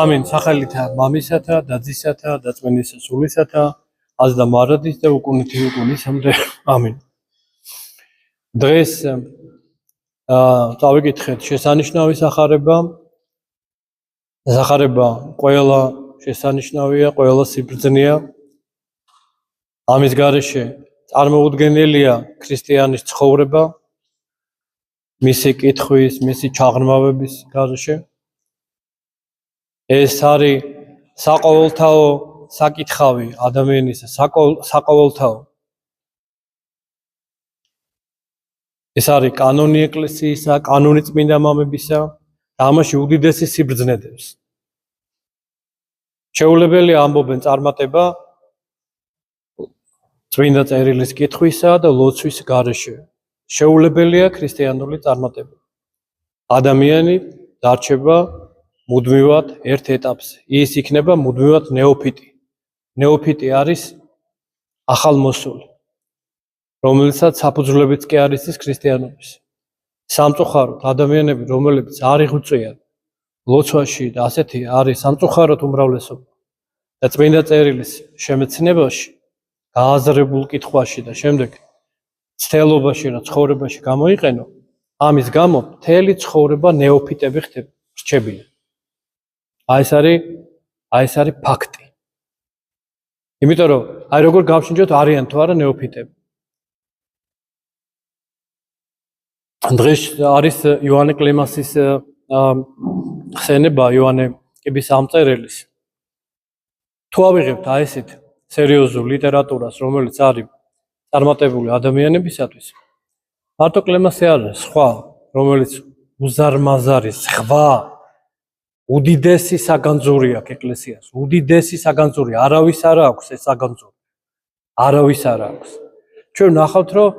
Amin. Სახელითა მამისათა და ძისათა და წმინდის სულისათა, আজ და მარადის და უკუნითი უკუნისამდე. Amin. დღეს წავიკითხეთ შესანიშნავი სახარება. სახარება ყველა შესანიშნავია, ყველა სიბრძნეა. ამის გარეშე წარმოუდგენელია ქრისტიანის ცხოვრება, მისი კითხვის, მისი ჩაღრმავების გარეშე. ეს არის საყოველთაო საკითხავი ადამიანის საყოველთაო. ეს არის კანონი ეკლესიისა, კანონი წმინდა მამებისა და ამაში უდიდესი სიბრძნე დევს. შეუძლებელია ამბობენ წარმატება წმინდა წერილის კითხვისა და ლოცვის გარეშე. შეუძლებელია ქრისტიანული წარმატება. ადამიანი დარჩება მუდმივად ერთ ეტაპზე. ის იქნება მუდმივად ნეოფიტი. ნეოფიტი არის ახალმოსული, რომელსაც საფუძვლებიც კი არის ის ქრისტიანობის. სამწუხაროდ ადამიანები, რომლებიც არ იღვწიან ლოცვაში და ასეთი არის სამწუხაროდ უმრავლესობა. და წმინდა წერილის შემეცნებაში, გააზრებულ კითხვაში და შემდეგ ცდელობაში და ცხოვრებაში გამოიყენო, ამის გამო მთელი ცხოვრება ნეოფიტები ხდება, რჩებიან. აი ეს არის ფაქტი. იმიტომ რომ აი როგორ გავშინჯოთ არიან თუ არა ნეოფიტები. დღეს არის იოანე კლიმასის ხსენება, იოანე კიბის ამწერილის. თუ ავიღებთ აი ესეთ სერიოზულ ლიტერატურას, რომელიც არის წარმატებული ადამიანებისათვის, მარტო კლიმასი არ არის, სხვა, რომელიც უზარმაზარი, სხვა უდიდესი საგანძური აქვს ეკლესიას. უდიდესი საგანძური, არავის არ აქვს ეს საგანძური. არავის არ აქვს. ჩვენ ნახავთ, რომ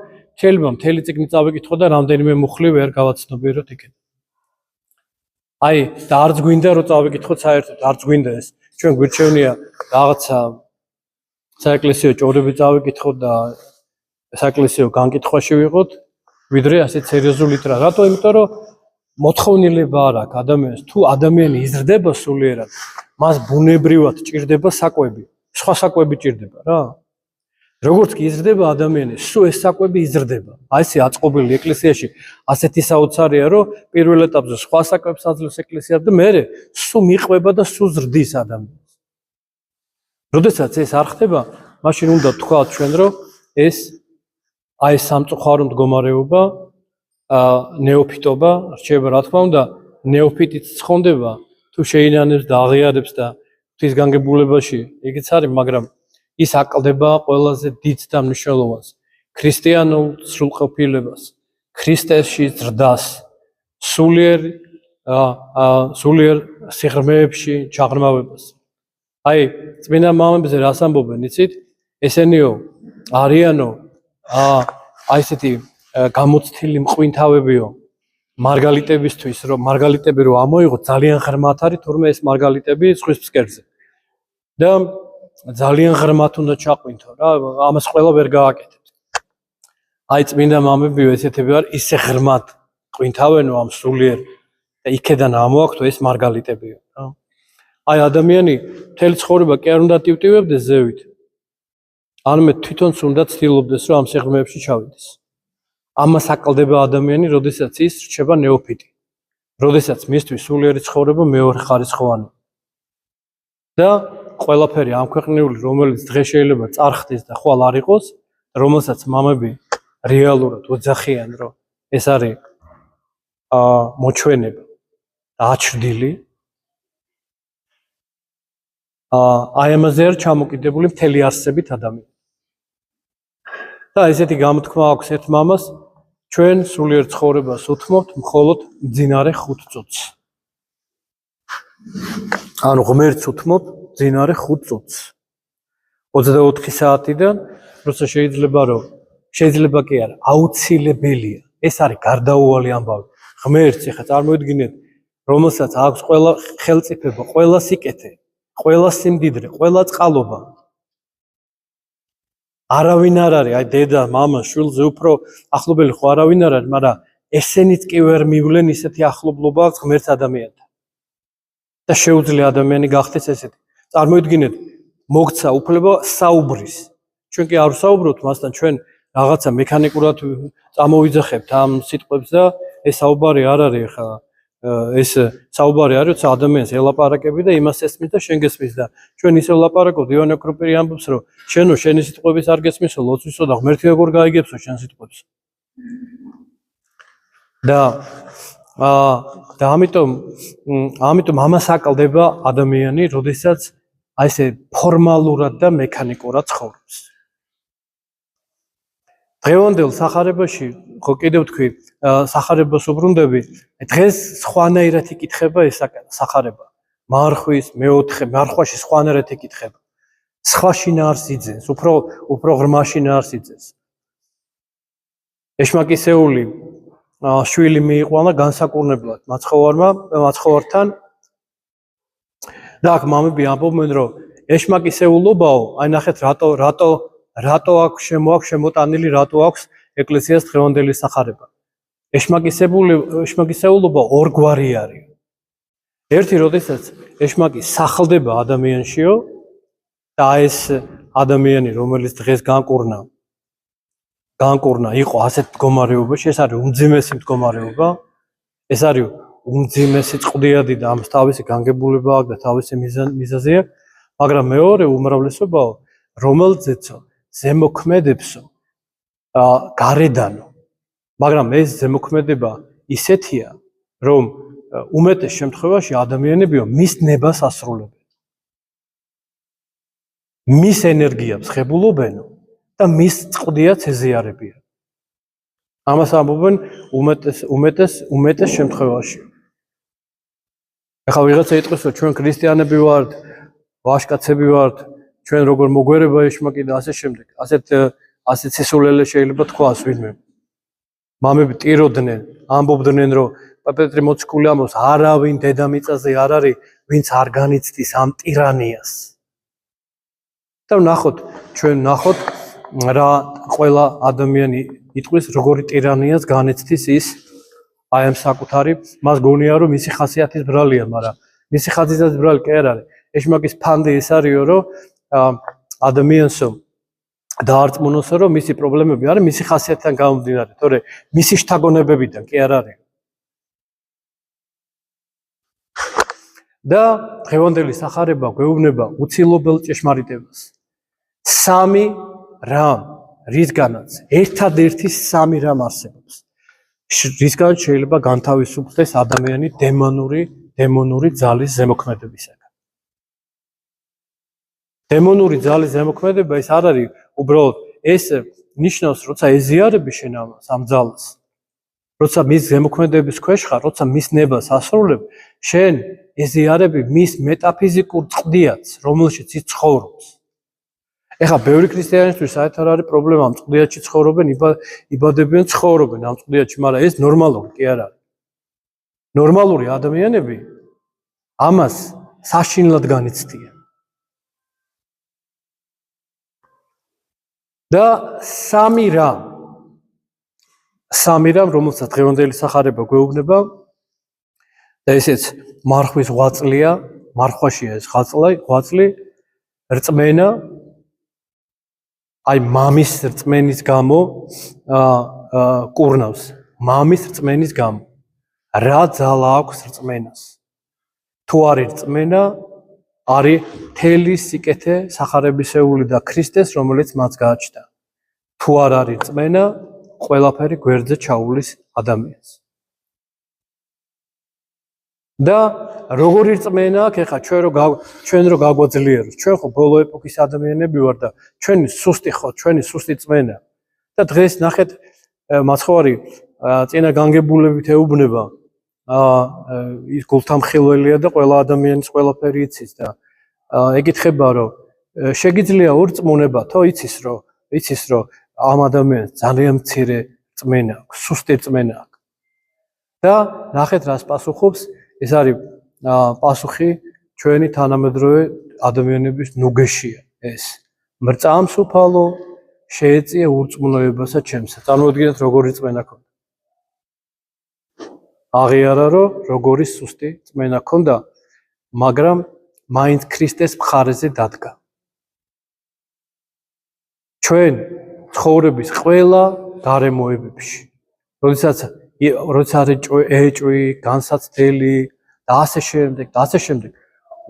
მთელი წიგნი წავიკითხო და რამდენიმე მუხლი ვერ გავაცნობიეროთ იქეთ. აი, და არც გვინდა რომ წავიკითხოთ საერთოდ, არც გვინდა ეს. ჩვენ გვირჩევნია რაღაცა საეკლესიო ჭორები წავიკითხოთ და საეკლესიო განკითხვაში ვიყოთ, ვიდრე ასეთ სერიოზულ ლიტერატურას. რატო? იმიტომ რომ მოთხოვნილება არ აქვს ადამიანს. თუ ადამიანი იზრდება სულიერად, მას ბუნებრივად ჭირდება საკვები. სხვა საკვები ჭირდება რა. როგორც კი იზრდება ადამიანი, სულ ეს საკვები იზრდება. აი ესე აწყობილი ეკლესიაში ასეთი საოცარია, რომ პირველ ეტაპზე სხვა საკვებს აძლევს ეკლესია და მერე სულ მიყვება და სულ ზრდის ადამიანს. როდესაც ეს არ ხდება, მაშინ უნდა თქვათ ჩვენ, რომ ეს აი სამწუხარო მდგომარეობა ნეოფიტობა რჩება, რა თქმა უნდა, ნეოფიტიც ცხონდება, თუ შეინანებს და აღიარებს და ღვთისგანგებულებაში ეგეც არის, მაგრამ ის აკლდება ყველაზე დიდ და მნიშვნელოვანს, ქრისტიანულ სრულყოფილებას, ქრისტეში ზრდას, სულიერ სიღრმეებში ჩაღრმავებას. აი, წმინდა მამებზე რას ამბობენ, იცით? ესენიო არიანო, აი ესეთი გამოცდილი მყვინთავებიო მარგალიტებისთვის, რომ მარგალიტები რომ ამოიღოთ, ძალიან ღრმად არის, თურმე ეს მარგალიტები ზღვის ფსკერზე. და ძალიან ღრმად უნდა ჩაყვინთო რა, ამას ყველა ვერ გააკეთებთ. აი წმინდა მამებიო ესეთები არის, ისე ღრმად ყვინთავენო ამ სულიერ და იქედან ამოაქვთო ეს მარგალიტებიო რა. აი ადამიანი მთელი ცხოვრება კი არ უნდა ტივტივებდეს ზევით. ანმე თვითონც უნდა ცდილობდეს, რომ ამ სიღრმეებში ჩავიდეს. ამას აკლდება ადამიანი, როდესაც ის რჩება ნეოფიტი. როდესაც მისთვის სულიერი ცხოვრება მეორეხარისხოვანი. და ყველაფერი ამ ქვეყნიული, რომელიც დღეს შეიძლება წარხდეს და ხვალ არ იყოს, რომელსაც მამები რეალურად ოძახიან, რომ ეს არის მოჩვენება და აჩრდილი. აი ამაზე არ ჩამოკიდებული მთელი არსებით ადამიანი. და ესეთი გამოთქმა აქვს ერთ მამას, ჩვენ სულიერ ცხოვრებას უთმობთ მხოლოდ მძინარე 5 წუთს. ანუ ღმერთს უთმობ მძინარე 5 წუთს. 24 საათიდან, როცა შეიძლება კი არა, აუცილებელია. ეს არის გარდაუვალი ამბავი. ღმერთს ეხლა წარმოიდგინეთ, რომელსაც აქვს ყველა ხელწიფება, ყველა სიკეთე, ყველა სიმდიდრე, ყველა წყალობა. არავინ არ არის, აი დედა, მამა, შვილზე უფრო ახლობელი ხო არავინ არ არის, მაგრამ ესენიც კი ვერ მივლენ ისეთი ახლობლობა ღმერთს ადამიანთან. და შეუძლია ადამიანი გახდეს ესეთი. წარმოიდგინეთ, მოგცა უფლება საუბრის. ჩვენ კი არ ვსაუბრობთ მასთან, ჩვენ რაღაცა მექანიკურად წამოვიძახებთ ამ სიტყვებს და ეს საუბარი არ არის ხა ეს საუბარი არის როცა ადამიანს ელაპარაკები და იმას ესმის და შენ გესმის და ჩვენ ისე ვლაპარაკობთ ივანე კროპერი ამბობს რომ შენო შენი სიტყვების არ გესმისო ლოცვისო და ღმერთი როგორ გაიგებსო შენ სიტყვებს და ამიტომ ამას აკლდება ადამიანი როდესაც აი ესე ფორმალურად და მექანიკურად ცხოვრობს დღევანდელ სახარებაში ხო კიდევ თქვი სახარებას უბრუნდები დღეს სხვანაირად იკითხება ეს სახარება მარხვის მეოთხე მარხვაში სხვანაირად იკითხება სხვა შინაარს იძენს უფრო ღრმა შინაარს იძენს ეშმაკისეული შვილი მიიყვანა განსაკურნებლად მაცხოვართან და აქ მამები ამბობენ რომ ეშმაკისეულობაო აი ნახეთ რატო აქვს შემოტანილი რატო აქვს ეკლესიას დღევანდელი სახარება ეშმაკისეულობა ორგვარი არის ერთი როდესაც ეშმაკი სახლდება ადამიანშიო და ეს ადამიანი რომელიც დღეს განკურნა იყო ასეთ მდგომარეობაში ეს არის უმძიმესი მდგომარეობა ეს არის უმძიმესი წყდიადი და ამას თავისი განგებულება აქვს და თავისი მიზეზი აქვს მაგრამ მეორე უმრავლესობაო რომელზეცო ზემოქმედებსო გარედანო მაგრამ ეს ზემოქმედება ისეთია რომ უმეტეს შემთხვევაში ადამიანებიო მის ნებას ასრულებენ მის ენერგიებს ხებულობენო და მის წყდიაც ეზიარებიან ამას ამბობენ უმეტეს შემთხვევაში ახლა ვიღაცა იტყვის რომ ჩვენ ქრისტიანები ვართ ვაჟკაცები ვართ ჩვენ როგორ მოგვერება ეშმაკი და ასე შემდეგ ასეთ სისულელე შეიძლება თქვას ვინმე მამები ტიროდნენ ამბობდნენ რომ პეტრე მოციქული ამბობს არავინ დედამიწაზე არ არის ვინც არ განიცდის ამ ტირანიას და ჩვენ ნახოთ რა ყველა ადამიანი იტყვის როგორი ტირანიას განიცდის ის აი ამ საკუთარი მას გონია რომ მისი ხასიათის ბრალია მაგრამ მისი ხასიათის ბრალი კი არ არის ეშმაკის ფანდი ეს არისო რომ ადამიანსო დაარწმუნოსო რომ მისი პრობლემები არის მისი ხასიათიდან გამომდინარე თორე მისი შთაგონებებიდან კი არ არის და დღევანდელი სახარება გვეუბნება უცილობელ ჭეშმარიტებას სამი რამ რისგანაც ერთადერთი სამი რამ არსებობს რისგან შეიძლება განთავისუფლდეს ადამიანი დემონური ძალის ზემოქმედებისაგან დემონური ძალის ზემოქმედება ეს არ არის უბრალოდ ეს ნიშნავს როცა ეზიარები შენ ამ ძალას როცა მის ზემოქმედების ქვეშ ხარ როცა მის ნებას ასრულებ შენ ეზიარები მის მეტაფიზიკურ წყდიათს რომელშიც ის ცხოვრობს ეხლა ბევრი ქრისტიანისთვის საერთოდ არ არის პრობლემა ამ წყდიათში ცხოვრობენ იბადებიან ცხოვრობენ ამ წყდიათში მაგრამ ეს ნორმალური კი არ არის ნორმალური ადამიანები ამას საშინლად განიცდიან და სამი რამ რომელსაც დღევანდელი სახარება გვეუბნება და ესეც მარხვის ღვაწლია მარხვაშია ეს ღვაწლი რწმენა აი მამის რწმენის გამო კურნავს მამის რწმენის გამო რა ძალა აქვს რწმენას თუ არის რწმენა არის თელი სიკეთე სახარებისეული და ქრისტეს რომელიც მას გააჩნდა თუ არ არის რწმენა ყველაფერი გვერდზე ჩაუვლის ადამიანს და როგორი რწმენა აქვს ეხლა ჩვენ რო გაგვაძლიეროს ჩვენ ხო ბოლო ეპოქის ადამიანები ვარ და ჩვენი სუსტი რწმენა და დღეს ნახეთ მაცხოვარი წინა განგებულებით ეუბნება ის გულთამხილველია და ყველა ადამიანის ყველაფერი იცის და ეკითხება რომ შეგიძლია ორწმუნებათო იცის რომ ამ ადამიანს ძალიან მცირე რწმენა აქვს სუსტი რწმენა აქვს და ნახეთ რას პასუხობს ეს არის პასუხი ჩვენი თანამედროვე ადამიანების ნუგეშია ეს მრწამსუფალო შეეწია ურწმუნოებასა ჩემსა. წარმოიდგინეთ როგორი წმენა ქონდა. აღიარა რომ როგორი სუსტი წმენა ქონდა, მაგრამ მაინც ქრისტეს მხარეზე დადგა. ჩვენ ცხოვრების ყველა გარემოებებში, როდესაც ეჭვი, განსაცდელი და ასე შემდეგ,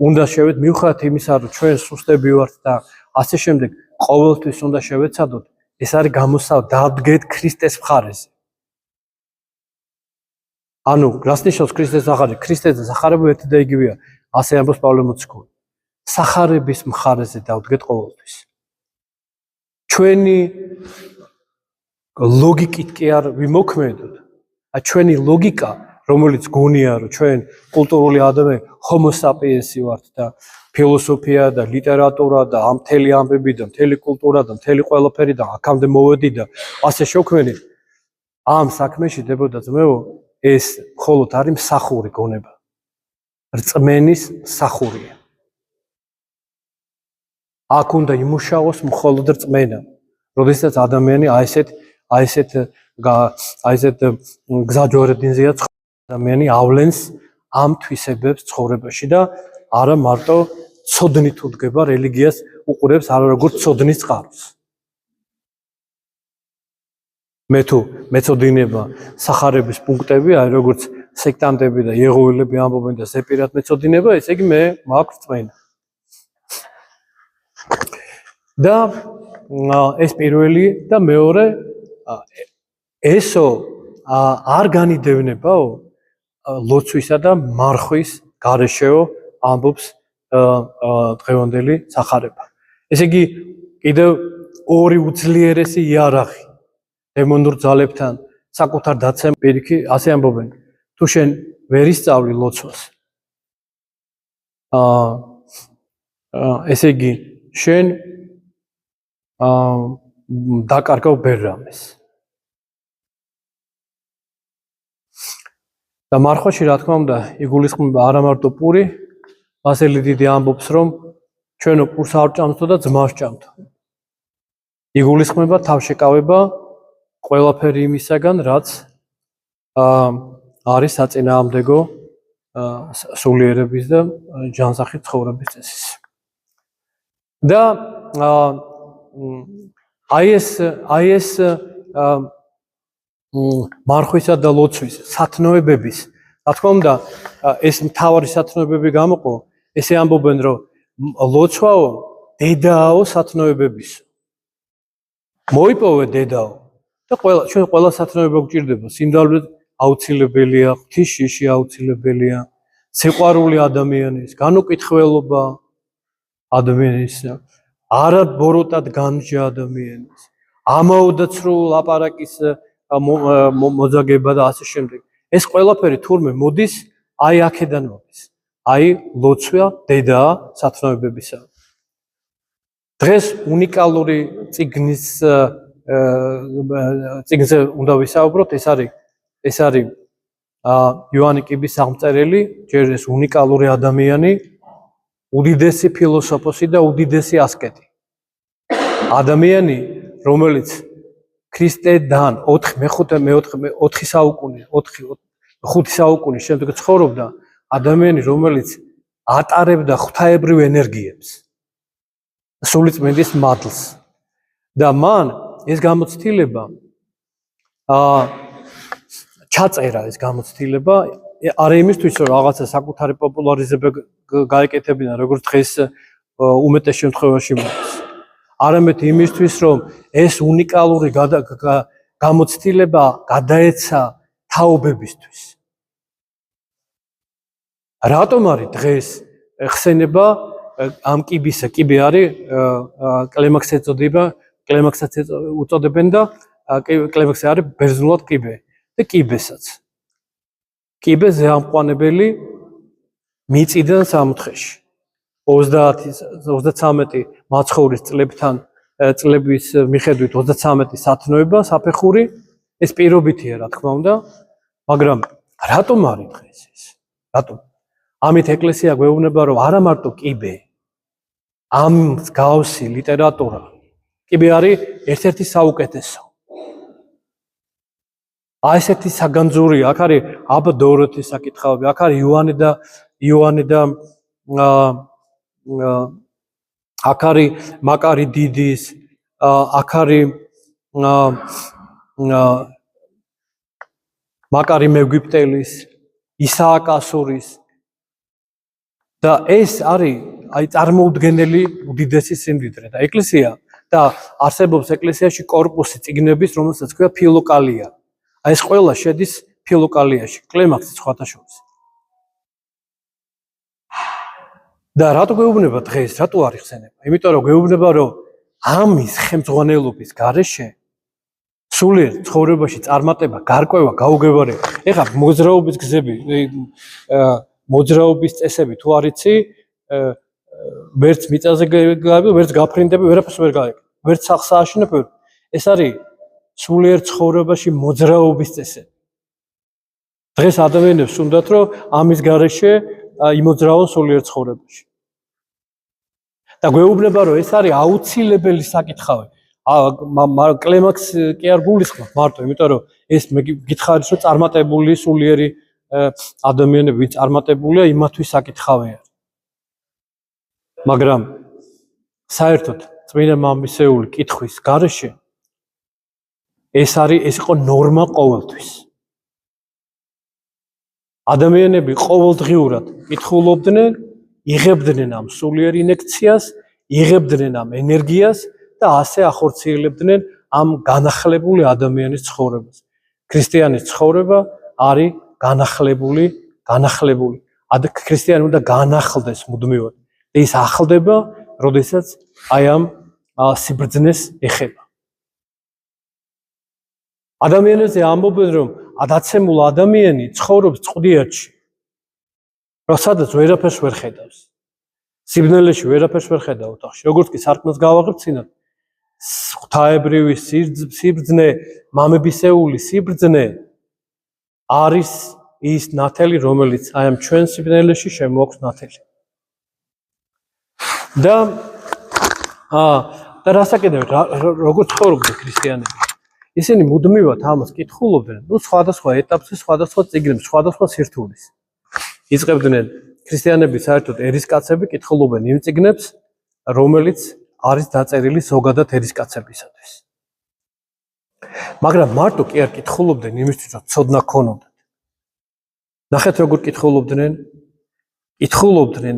უნდა შევეთ მიუხედავად იმისა, რომ ჩვენ სუსტები ვართ და ასე შემდეგ, ყოველთვის უნდა შევეცადოთ, ეს არის გამოსავალი, დავდგეთ ქრისტეს მხარეზე. ანუ რას ნიშნავს ქრისტეს სახარება? ქრისტეს სახარება ერთი და იგივეა. ასე ამბობს პავლე მოციქული. სახარების მხარეზე დავდგეთ ყოველთვის. ჩვენი ლოგიკით კი არ ვიმოქმედოთ. ჩვენი ლოგიკა, რომელიც გონია, რომ ჩვენ კულტურული ადამიანები, homo sapiens ვართ და ფილოსოფია და ლიტერატურა და ამ მთელი ამბები და მთელი კულტურა და მთელი ყველაფერი და აქამდე მოვედი და ასე შევქმნით, ამ საქმეში დებოდა ძმეო, ეს მხოლოდ არის მსახური გონება. რწმენის მსახურია. აქ უნდა იმუშაოს მხოლოდ რწმენა. როდესაც ადამიანი აი ესეთ გზაჯვარედინზეა ადამიანი ავლენს ამ თვისებებს ცხოვრებაში და არა მარტო ცოდნით უდგება რელიგიას უყურებს არა როგორც ცოდნის წყაროს. მე თუ მეწოდინება სახარების პუნქტები, აი როგორც სექტანტები და იეღოველები ამბობენ და ზეპირად მეწოდინება, ესე იგი მე მაქვს რწმენა. და ეს პირველი და მეორე ესო არ განიდევნებაო ლოცვისა და მარხვის გარეშეო ამბობს დღევანდელი სახარება. ესე იგი კიდევ ორი უძლიერესი იარაღი დემონურ ძალებთან საკუთარ დაცემ პირიქი ასე ამბობენ. თუ შენ ვერ ისწავლი ლოცვას, ესე იგი შენ დაკარგავ ბერამეს. და მარხვაში რა თქმა უნდა იგულისხმება არა მარტო პური, ასელი დიდი ამბობს რომ ჩვენო პურს არ ჭამთო და ძმას ჭამთო. იგულისხმება თავშეკავება ყველაფერი იმისაგან, რაც არის საწინააღმდეგო სულიერების და ჯანსაღი ცხოვრების წესის. და აი ეს მარხვისა და ლოცვის სათნოებების, რა თქმა უნდა, ეს მთავარი სათნოებები გამოყო, ესე ამბობენ, რომ ლოცვაო დედაო სათნოებების. მოიპოვე დედაო და ჩვენ ყველა სათნოება გვჭირდება, სიმდაბლე აუცილებელია, ღვთისშიში აუცილებელია, სიყვარული ადამიანის, განუკითხველობა ადამიანის, არა ბოროტად განჯა ადამიანის, ამაოდაც სრულ აპარაკის მოძაგება და ასე შემდეგ. ეს ყველაფერი თურმე მოდის აი აქედან მოდის. აი ლოცვა დედაა სათნოებებისა. დღეს უნიკალური წიგნზე უნდა ვისაუბროთ, ეს არის იოანე კიბის აღმწერელი, ჯერ ეს უნიკალური ადამიანი, უდიდესი ფილოსოფოსი და უდიდესი ასკეტი. ადამიანი, რომელიც ქრისტედან 4 საუკუნის შემდეგ ცხოვრობდა, ადამიანი, რომელიც ატარებდა ღვთაებრივ ენერგიებს, სულიწმინდის მადლს. და მან ეს გამოცდილება ჩაწერა ეს გამოცდილება არა იმისთვის, რომ რაღაცა საკუთარი პოპულარიზება გაეკეთებინა, როგორც დღეს უმეტეს შემთხვევაში მოდის. არამედ იმისთვის, რომ ეს უნიკალური გამოცდილება გადაეცა თაობებისთვის. რატომ არის დღეს ხსენება ამ კიბისა? კიბე არის კლემაქსსაც უწოდებენ და კლემაქსი არის ბერძნულად კიბე და კიბესაც. კიბეზე ამყვანებელი მიწიდან სამოთხეში 33 მაცხოვრის წლების მიხედვით 33 სათნოება საფეხური, ეს პირობითია რა თქმა უნდა, მაგრამ რატომ არის დღეს ეს? რატომ? ამით ეკლესია გვეუბნება, რომ არა მარტო კიბე, ამ მსგავსი ლიტერატურა კიბე არის ერთ-ერთი საუკეთესო. აი ესეთი საგანძური, აქ არის აბა დოროთის საკითხავები, აქ არის იოანე და აქ არის მაკარი დიდის, აქ არის მაკარი მეგვიპტელის, ისააკ ასურის და ეს არის აი წარმოუდგენელი უდიდესი სიმდიდრე და ეკლესია და არსებობს ეკლესიაში კორპუსი წიგნების, რომელსაც ქვია ფილოკალია. აი ეს ყველა შედის ფილოკალიაში, კლემაქსი სხვათა შორის. და რატო გვეუბნება დღეს, რატო არ იხსენება? იმიტომ რომ გვეუბნება რომ ამის ხელმძღვანელობის გარეშე სულიერ ცხოვრებაში წარმატება, გარკვევა, გაუგებარი. ეხლა მოძრაობის გზები, მოძრაობის წესები თუ არ იცი, ვერც მიწაზე გაიგები, ვერც გაფრინდები, ვერაფერს ვერ გაიგებ. ვერც სახს ააშენებ. ეს არის სულიერ ცხოვრებაში მოძრაობის წესები. დღეს ადამიანებს უნდათ რომ ამის გარეშე იმოძრაონ სულიერ ცხოვრებაში. და გვეუბნება რომ ეს არის აუცილებელი საკითხავი. კლემაქს კი არ გულისხმობ მარტო, იმიტომ რომ ეს მე გითხარით რომ წარმატებული სულიერი ადამიანები ვინც წარმატებულია იმათვის საკითხავია. მაგრამ საერთოდ წმინდა მამისეული კითხვის გარეშე ეს იყო ნორმა ყოველთვის. ადამიანები ყოველდღიურად კითხულობდნენ, იღებდნენ ამ სულიერ ინექციას, იღებდნენ ამ ენერგიას და ასე ახორციელებდნენ ამ განახლებული ადამიანის ცხოვრებას. ქრისტიანის ცხოვრება არის განახლებული. ქრისტიანი უნდა განახლდეს მუდმივად. და ის ახლდება, როდესაც აი ამ სიბრძნეს ეხება. ადამიანებზე ამბობენ რომ დაცემულ ადამიანი ცხოვრობს წყდიერთში. რომ სადაც ვერაფერს ვერ ხედავს. სიბნელეში ვერაფერს ვერ ხედავ ოთახში. როგორც კი სარკმელს გავაღებ წინათ, ღვთაებრივი სიბრძნე, მამებისეული სიბრძნე არის ის ნათელი, რომელიც აი ამ ჩვენ სიბნელეში შემოაქვს ნათელი. და რასაკეთებ, როგორ ცხოვრობდნენ ქრისტიანები? ისინი მუდმივად ამას კითხულობდნენ, სხვადასხვა ეტაპზე, სხვადასხვა წიგნებს, სხვადასხვა სირთულეს. იწყებდნენ ქრისტიანები საერთოდ ერისკაცები კითხულობენ იმ წიგნებს, რომელიც არის დაწერილი ზოგადად ერისკაცებისათვის. მაგრამ მარტო კი არ კითხულობდნენ იმისთვის, რომ ცოდნა ქონოდათ. ნახეთ როგორ კითხულობდნენ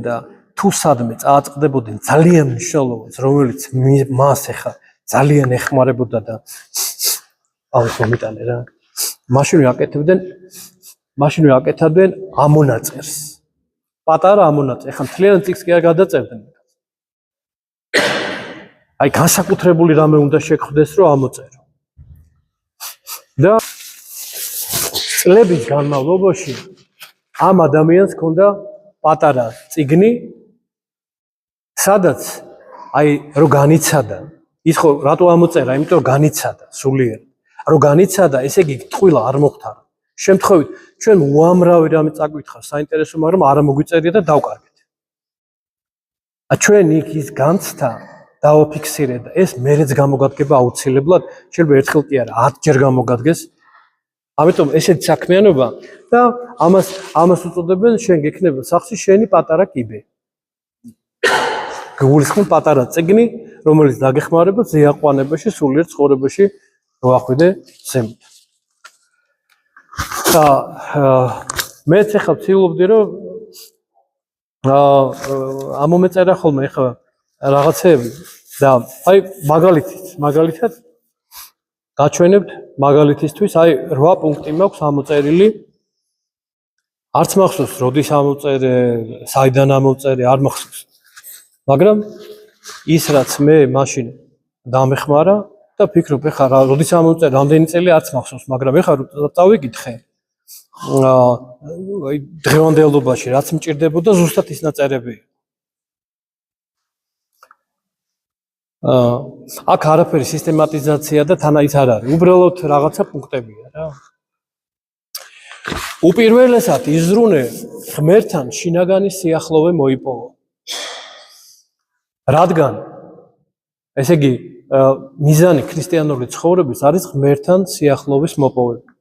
და თუ სადმე წააწყდებოდნენ ძალიან მნიშვნელოვანს, რომელიც მას ეხა ძალიან ეხმარებოდა და აუს მომიტანე რა. მაშინვე აკეთებდნენ ამონაწერს. პატარა ამონაწერი. ეხლა მთლიან წიგნს კი არ გადაწერდნენ. აი განსაკუთრებული რამე უნდა შეგხვდეს, რომ ამოწერო. და წლების განმავლობაში ამ ადამიანს ჰქონდა პატარა წიგნი, სადაც აი რო განიცადა, ის ხო რატო ამოწერა? იმიტომ რომ განიცადა სულიერ. რო განიცადა, ესე იგი ტყუილა არ მოხდარა. შემთხვევით ჩვენ უამრავი რამე წაგვითხარ საინტერესო, მაგრამ არ მოგვიწერია და დავკარგეთ. ჩვენ იქ ის განცდა დავაფიქსირე და ეს მერეც გამოგადგება აუცილებლად, შეიძლება ერთხელ კი არა, 10 ჯერ გამოგადგეს. ამიტომ ესეთი საქმიანობა და ამას უწოდებენ შენ გექნება სახში შენი პატარა კიბე. გულისხმობ პატარა წიგნი, რომელიც დაგეხმარება ზეაყვანებაში, სულიერ ცხოვრებაში მოახვიდე ზემოთ. და მეც ახლა ვცდილობდი რომ ამომეწერა ხოლმე ახლა რაღაცეები და აი მაგალითად გაჩვენებთ მაგალითისთვის აი 8 პუნქტი მაქვს ამოწერილი. არც მახსოვს როდის ამოწერე, საიდან ამოწერე, არ მახსოვს. მაგრამ ის რაც მე მაშინ დამეხმარა და ფიქრობ ახლა როდის ამოწერე, რამდენი წელი არც მახსოვს, მაგრამ ახლა წავიკითხე. აი დღევანდელობაში რაც მჭირდებოდა ზუსტად ის ნაწერები. აქ არაფერი სისტემატიზაცია და თანა ის არ არის. უბრალოდ რაღაცა პუნქტებია რა. უპირველესად იზრუნე ღმერთთან შინაგანი სიახლოვე მოიპოვა. რადგან ესე იგი, მიზანი ქრისტიანული ცხოვრების არის ღმერთთან სიახლოვის მოპოვება.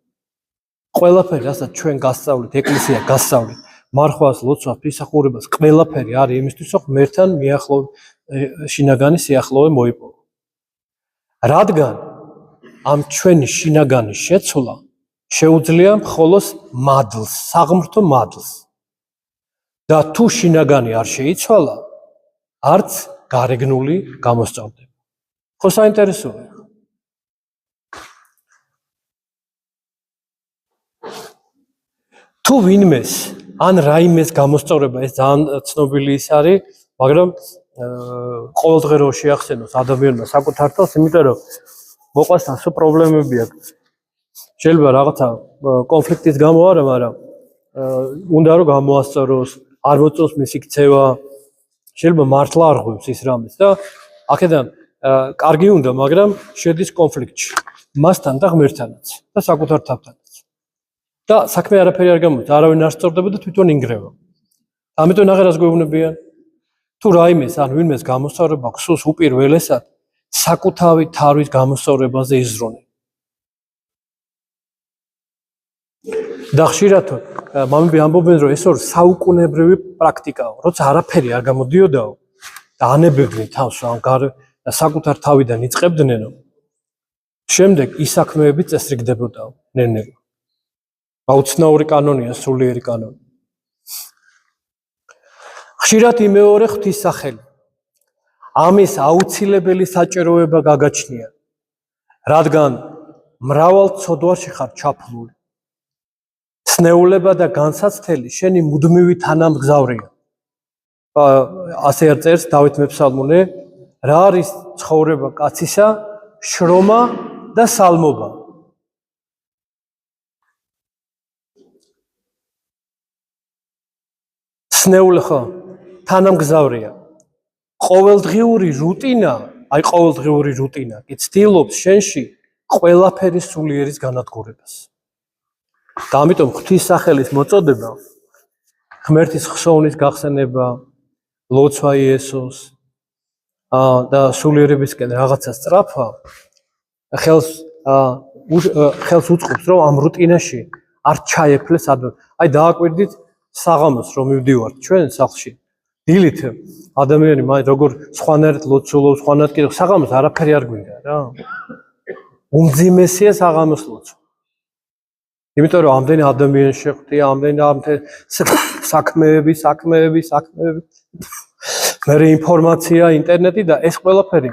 ყველაფერი, რასაც ჩვენ გასწავლით, ეკლესია გასწავლით, მარხვას, ლოცვას, ღვთისმსახურებას, ყველაფერი არის იმისთვის, რომ ღმერთთან შინაგანი სიახლოვე მოიპოვო. რადგან ამ ჩვენი შინაგანის შეცვლა შეუძლია მხოლოდ მადლს, საღმრთო მადლს. და თუ შინაგანი არ შეიცვალა, არც გარეგნული გამოსწორდება. ხო საინტერესოა. თუ ვინმეს ან რაიმეს გამოსწორება ეს ძალიან ცნობილი ის არის, მაგრამ ყოველდღე რო შეახსენოს ადამიანმა საკუთარ თავს, იმიტომ რომ მოყვას ასო პრობლემები აქვს. შეიძლება რაღაცა კონფლიქტის გამო არა, მაგრამ უნდა რომ გამოასწოროს, არ მოწონს მისი ქცევა, შეიძლება მართლა არ ღვევს ის რამეს და აქედან კარგი უნდა, მაგრამ შედის კონფლიქტში მასთან და ღმერთთანაც და საკუთარ თავთანაც. და საქმე არაფერი არ გამოდის, არავინ არ სწორდება და თვითონ ინგრევა. ამიტომ ნახე გვეუბნებიან, თუ რაიმეს ან ვინმეს გამოსწორება გსურს უპირველესად საკუთავი თავის გამოსწორებაზე იზრუნე. და ხშირად მამები ამბობენ, რომ ეს ორ საუკუნეებრივი პრაქტიკაა, როცა არაფერი არ გამოდიოდაო და ანებებდნენ თავს, ან საკუთარ თავიდან იწყებდნენო, შემდეგ ის საქმეები წესრიგდებოდაო, ნელ-ნელა. აუცნაური კანონია, სულიერი კანონი. ხშირად იმეორე ღვთის სახელი. ამის აუცილებელი საჭიროება გაგაჩნია, რადგან მრავალ ცოდვაში ხარ ჩაფლული. ცნეულება და განსაცდელი შენი მუდმივი თანამგზავრია. ასე არ წერს დავით მეფსალმონე, რა არის ცხოვრება კაცისა, შრომა და სალმობა. ცნეული ხო, თანამგზავრია. ყოველდღიური რუტინა, კი ცდილობს შენში ყველაფერი სულიერის განადგურებას. და ამიტომ ღვთის სახელის მოწოდება, ღმერთის ხსოვნის გახსენება, ლოცვა იესოს და სულიერებისკენ რაღაცა სწრაფვა ხელს უწყობს, რომ ამ რუტინაში არ ჩაეფლეს ადამიანი. აი დააკვირდით საღამოს რომ მივდივართ ჩვენ სახლში. დილით ადამიანი როგორ სხვანაირად ლოცულობს, სხვანაირად კიდევ საღამოს არაფერი არ გვინდა რა. უმძიმესია საღამოს ლოცვა. იმიტომ რომ ამდენი ადამიანი შეხვდია, ამდენი საქმეები. მერე ინფორმაცია, ინტერნეტი და ეს ყველაფერი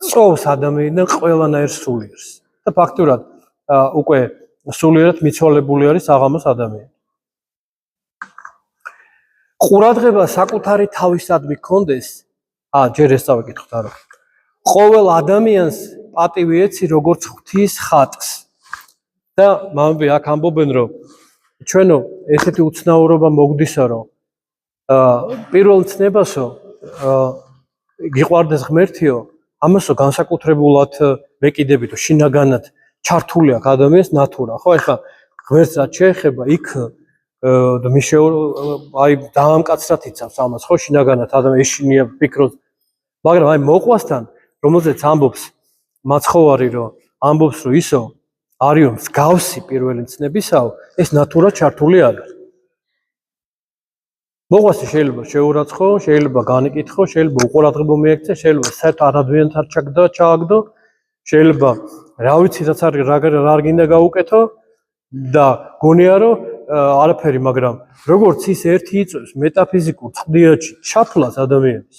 წოვს ადამიანიდან ყველანაირ სულიერს. და ფაქტურად უკვე სულიერად მიცვალებული არის საღამოს ადამიანი. ყურადღება საკუთარი თავისადმი გქონდეს, ჯერ ეს წავიკითხოთ არა. ყოველ ადამიანს პატივი ეცი როგორც ღვთის ხატს. და მამები აქ ამბობენ, რომ ჩვენო ესეთი უცნაურობა მოგდისა, რომ პირველ ცნებასო გიყვარდეს ღმერთიო, ამასო განსაკუთრებულად მეკიდებითო, შინაგანად ჩართული აქვს ადამიანს ნატურა, ხო? ეხლა ღმერთს რაც შეეხება, იქ და აი დაამკაცრად იცავს ამას, ხო? შინაგანად ადამიანი ეშინია ფიქრობს, მაგრამ აი მოყვასთან, რომელზეც ამბობს მაცხოვარი, რომ ამბობს, რომ ისო არიო მსგავსი პირველი მცნებისაო, ეს ნატურა ჩართული არის. მოყვასი შეიძლება შეურაცხო, შეიძლება განიკითხო, შეიძლება უყურადღებო მიექცე, შეიძლება საერთოდ არადვიანთან ჩააგდო, შეიძლება რა ვიცი რაც არის რა გინდა გაუკეთო და გონია რომ არაფერი, მაგრამ როგორც ის ერთი იწვევს მეტაფიზიკურ წდიაჩი ჩათვლას ადამიანის.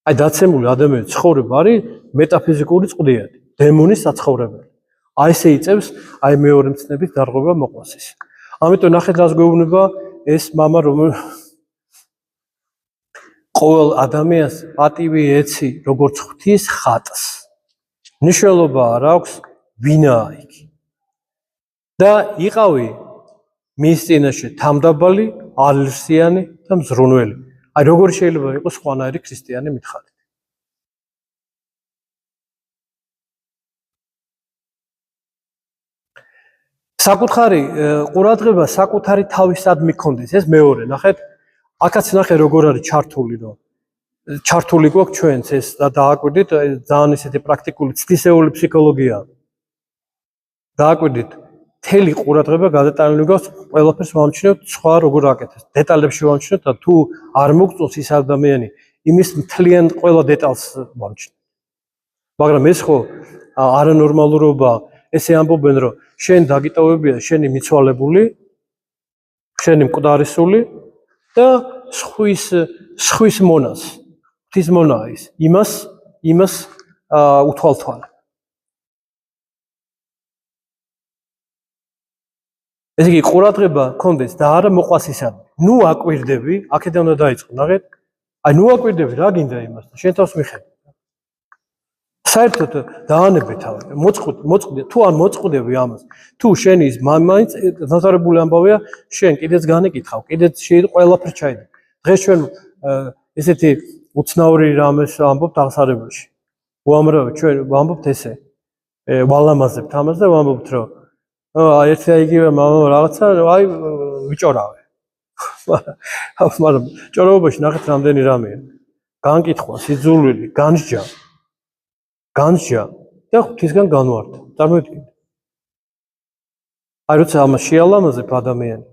აი დაცემული ადამიანის ცხოვრება არის მეტაფიზიკური წდიადი, დემონის საცხოვრებელი. აი ესე იწევს აი მეორე მცნების დარღვევა მოყვასის. ამიტომ ნახეთ რას გვეუბნება ეს მამა, რომ ყოველ ადამიანს პატივი ეცი როგორც ღვთის ხატს. ნიშნულობა არ აქვს ვინაა იქ. და იყავი მის წინაშე თამდაბალი, ალერსიანი და მზრუნველი. აი როგორ შეიძლება იყოს სხვანაირი ქრისტიანი მითხარით. საკუთარი ყურადღება საკუთარი თავისადმი გქონდეს, ეს მეორე, ნახეთ, აქაც ნახე როგორ არის ჩართული, რომ ჩართული გვაქვს ჩვენც ეს და დააკვირდით ძალიან ისეთი პრაქტიკული ცდისეული ფსიქოლოგია. დააკვირდით მთელი ყურადღება გადატანილი გვაქვს ყველაფერს ვამჩნევთ სხვა როგორ აკეთებს. დეტალებში ვამჩნევთ და თუ არ მოგწონს ის ადამიანი იმის მთლიან ყველა დეტალს ვამჩნევთ. მაგრამ ეს ხო არანორმალურობა, ესე ამბობენ რომ შენ დაგიტოვებია შენი მიცვალებული, შენი მკვდარისული და სხვის მონას, ღვთის მონა ის, იმას უთვალთვალე. ესე იგი ყურადღება გქონდეს და არა მოყვას ისად. ნუ აკვირდები, აქედან უნდა დაიწყო, ნახეთ? აი ნუ აკვირდები, რა გინდა იმასთან? შენ თავს მიხედავ. საერთოდ დაანებე თავი, მოწყდე, თუ არ მოწყდები ამას, თუ შენი ის მაინც დაზარებული ამბავია, შენ კიდეც განეკითხავ, კიდეც ყველაფერს ჩაიდე. დღეს ჩვენ ესეთი უცნაური რამეს ამბობთ აღსარებაში. უამრავი ჩვენ ვამბობთ ესე. ვალამაზებთ ამას და ვამბობთ რომ ერთი იგივე მამა რაღაცა აი ვიჭორავე. მაგრამ ჭორაობაში ნახეთ რამდენი რამეა. განკითხვა, სიძულვილი, განსჯა და ღვთისგან განვარდა. წარმოიდგინე. აი როცა ამას შეალამაზებ ადამიანი.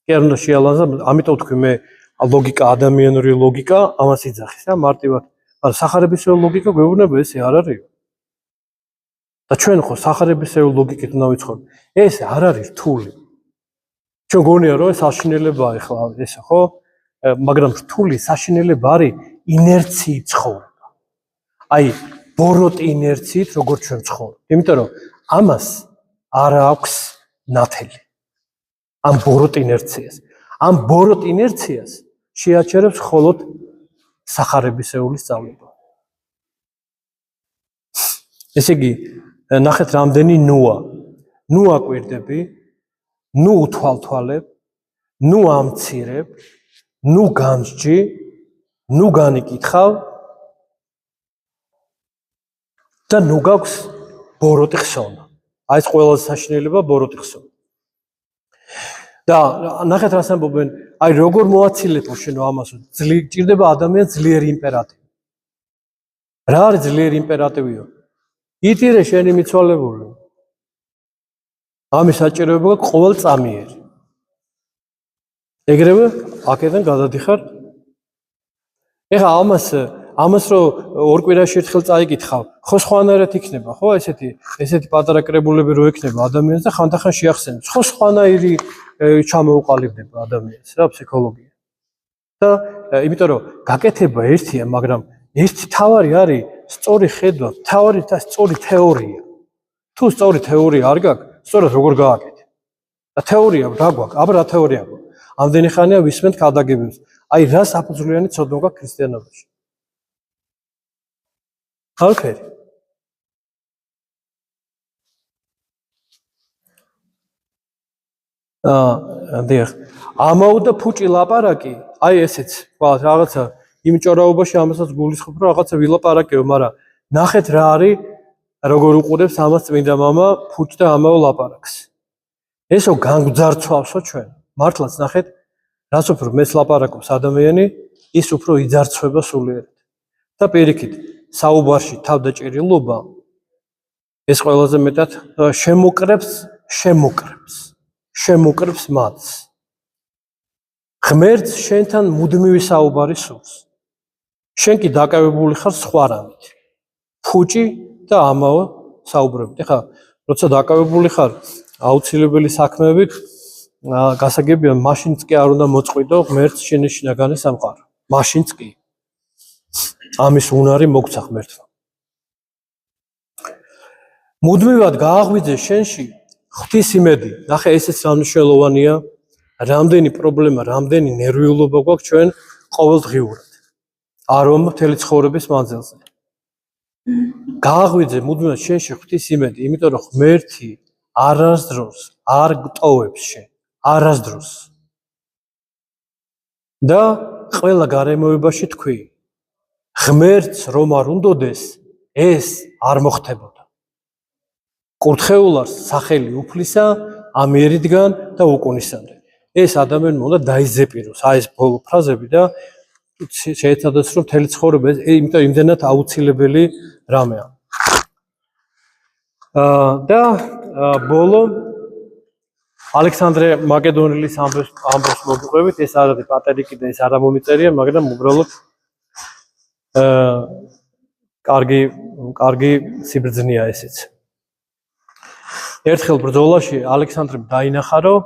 კი არ უნდა შეალამაზებ, ამიტომ თქვი მე ლოგიკა, ადამიანური ლოგიკა ამას იძახის, მარტივად. მაგრამ სახარებისეულ ლოგიკა გვეუბნება ესე არ არის. და ჩვენ ხო სახარებისეულ ლოგიკით უნდა ვიცხოვროთ. ეს არ არის რთული. ჩვენ გონია რომ ეს საშინელებაა ახლა ესე ხო? მაგრამ რთული საშინელება არის ინერციით ცხოვრება. აი ბოროტ ინერციით როგორ ჩვენ ცხოვრობ. იმიტომ რომ ამას არ აქვს ნათელი. ამ ბოროტ ინერციას. ამ ბოროტ ინერციას შეაჩერებს მხოლოდ სახარებისეული სწავლება. ესე იგი, ნახეთ რამდენი ნუა. ნუ აკვირდები, ნუ უთვალთვალებ, ნუ ამცირებ, ნუ გამსჯი, ნუ განიკითხავ და ნუ გაქვს ბოროტი ხსოვნა. აი ეს ყველაზე საშინელება ბოროტი ხსოვნა. და ნახეთ რას ამბობენ, აი როგორ მოაცილებო შენ ამას, ჭირდება ადამიანს ძლიერი იმპერატივი. რა არის ძლიერი იმპერატივიო? იტირე შენი მიცვალებული. ამის საჭიროება გაქვს ყოველ წამიერი. ეგრევე აქედან გადადიხარ. ეხლა ამას რომ ორ კვირაში ერთხელ წაიკითხავ, ხო სხვანაირად იქნება, ხო ესეთი პატარა კრებულები რო ექნება ადამიანს და ხანდახან შეახსენებს. ხო სხვანაირი ჩამოუყალიბდება ადამიანს რა ფსიქოლოგია. და იმიტომ რომ გაკეთება ერთია, მაგრამ ერთი თავარი არის სწორი ხედვა, თავარი და სწორი თეორია. თუ სწორი თეორია არ გაქვს, სწორად როგორ გააკეთე? და თეორია რა გვაქვს? აბა რა თეორია გვაქვს? ამდენი ხანია ვისმენთ ქადაგებებს. აი რა საფუძვლიანი ცოდნა გვაქვს ქრისტიანობაში? ხალხერი. დიახ. ამაუ და ფუჭი ლაპარაკი, აი ესეც, ვთქვათ, რაღაცა იმ ჭორაობაში ამასაც გულისხმობ, რომ რაღაცა ვილაპარაკეო, მაგრამ ნახეთ რა არის, როგორ უყურებს ამას წმინდა მამა ფუჭ და ამაუ ლაპარაკს. ესო განგვძარცვავსო ჩვენ. მართლაც ნახეთ, რაც უფრო მეც ლაპარაკობს ადამიანი, ის უფრო იძარცვება სულიერად. და პირიქით, საუბარში თავდაჭერილობა ეს ყველაზე მეტად შემოკრებს მათს. ღმერთს შენთან მუდმივი საუბარი სურს. შენ კი დაკავებული ხარ სხვა რამით. ფუჭი და ამაო საუბრებით. ეხლა როცა დაკავებული ხარ აუცილებელი საქმეებით, გასაგებია მაშინც კი არ უნდა მოწყვიდო ღმერთს შენი შინაგანი სამყარო. მაშინც კი ამის უნარი მოგცა ღმერთმა. მუდმივად გააღვიძე შენში ღვთის იმედი. ნახე ესეც რა მნიშვნელოვანია, რამდენი პრობლემა, რამდენი ნერვიულობა გვაქვს ჩვენ ყოველდღიურად. არ მთელი ცხოვრების მანძილზე. გააღვიძე მუდმივად შენში ღვთის იმედი, იმიტომ რომ ღმერთი არასდროს არ გტოვებს შენ, არასდროს. და ყველა გარემოებაში თქვი, ღმერთს რომ არ უნდოდეს, ეს არ მოხდებოდა. კურთხეულას სახელი უფლისა, ამიერიდან და უკუნისამდე. ეს ადამიანმა უნდა დაიზეპიროს, აი ეს ბოლო ფრაზები და შეეცადეს რომ მთელი ცხოვრება იმიტომ იმდენად აუცილებელი რამეა. და ბოლო ალექსანდრე მაკედონელის ამბებს მოგიყვებით, ეს არ არის პატერიკი და ეს არ მომიწერია, მაგრამ უბრალოდ კარგი სიბრძნეა ესეც. ერთხელ ბრძოლაში ალექსანდრემ დაინახა, რომ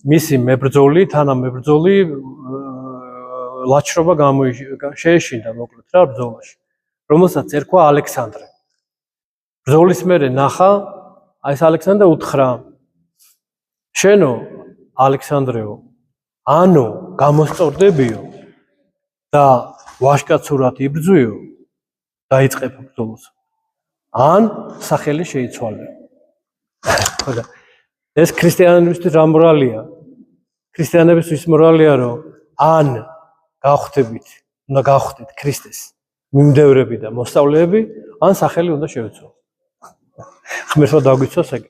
მისი მებრძოლი, თანამებრძოლი ლაჩრობა შეეშინდა მოკლედ რა ბრძოლაში, რომელსაც ერქვა ალექსანდრე. ბრძოლის მერე ნახა, აი ეს ალექსანდრე უთხრა: შენო ალექსანდრეო, ანუ გამოსწორდებიო და ვაჟკაცურად იბრძვიო, დაიწყებ ბრძოლას. ან სახელი შეიცვალე. ხოდა ეს ქრისტიანებისთვის რა მორალია? ქრისტიანებისთვის მორალია, რომ ან გავხდებით, უნდა გავხდეთ ქრისტეს მიმდევრები და მოსწავლეები, ან სახელი უნდა შევეცვალოთ. ღმერთმა დაგვიცოს ეგ.